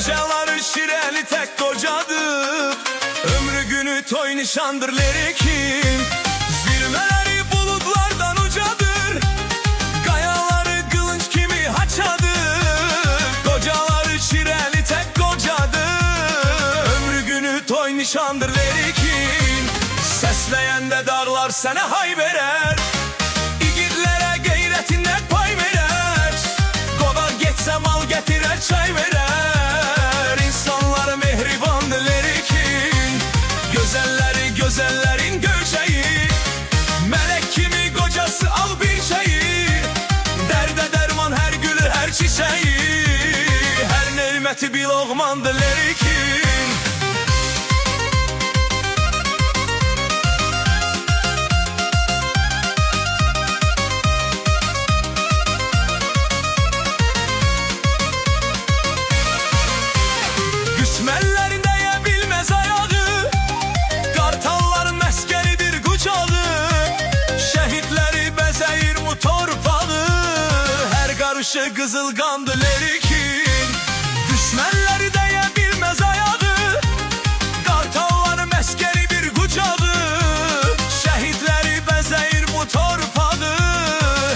Kocaları şireli tek kocadır. Ömrü günü toy nişandır lirikim. Zirveleri bulutlardan ucadır. Kayaları kılınç kimi haçadır. Kocaları şireli tek kocadır. Ömrü günü toy nişandır lirikim. Sesleyende darlar sana hay verer. İgitlere gayretinden pay verer. Koda geçse mal getirer çay verer. İnsanlar mehribandır lirikin. Gözelleri gözellerin göreceği. Melek kimi kocası al bir şeyi. Derde derman her gülü her çiçeği. Her nimeti bir lokmandır lirikin. Güsmellerin değebilmez ayağı. Kartalların meskeridir kucağı. Şehitleri bezeyir bu torpağı. Her karışı kızıl kandı lirikin. Düşmenleri değebilmez ayağı. Kartalların meskeri bir kucağı. Şehitleri bezeyir bu torpağı.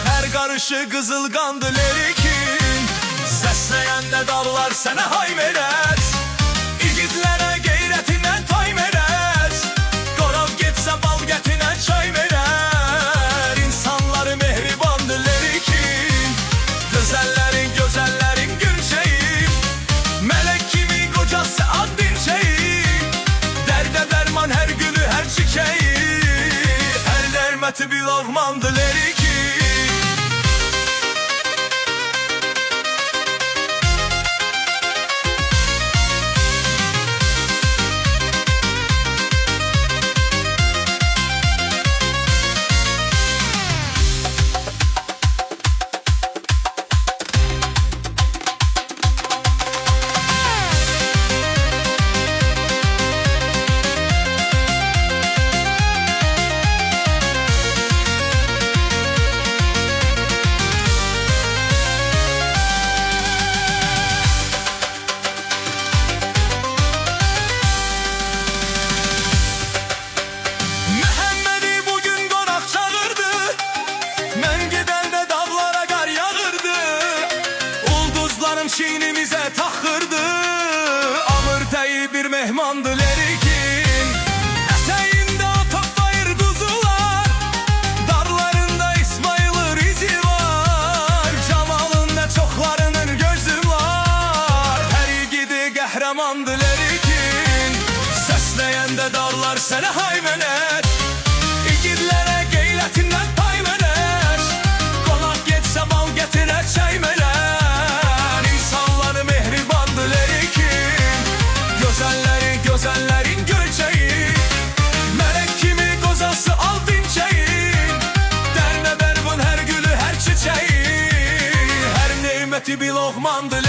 Her karışı kızıl kandı lirikin. Sesleyende dağlar sana hay verer. İgitlere gayretinden tay verer. Korov geçse bal getinen çay verer. İnsanları mehribandır lirikin. Gözellerin gözellerin gülçeği. Melek kimi kocası ad dinçeği. Derde derman her gülü her çiçeği. Her nimeti bir lokmandır lirikin. Çiğnimize taxırdı. Amırtayı bir mehmandı lirikin. Eteğinde o toplayır kuzular. Darlarında İsmail'in izi var. Camalında çoklarının gözü var. Her igidi qəhrəmandı lirikin. Sesleyende darlar sana hay verer. İgidlere gayretinden pay verer. Konak geçse mal getirer çay verer. Gözellerin göreceği. Melek kimi kozası al dinçeği. Derne derbun her gülü her çiçeği. Her nimeti bir lokmandır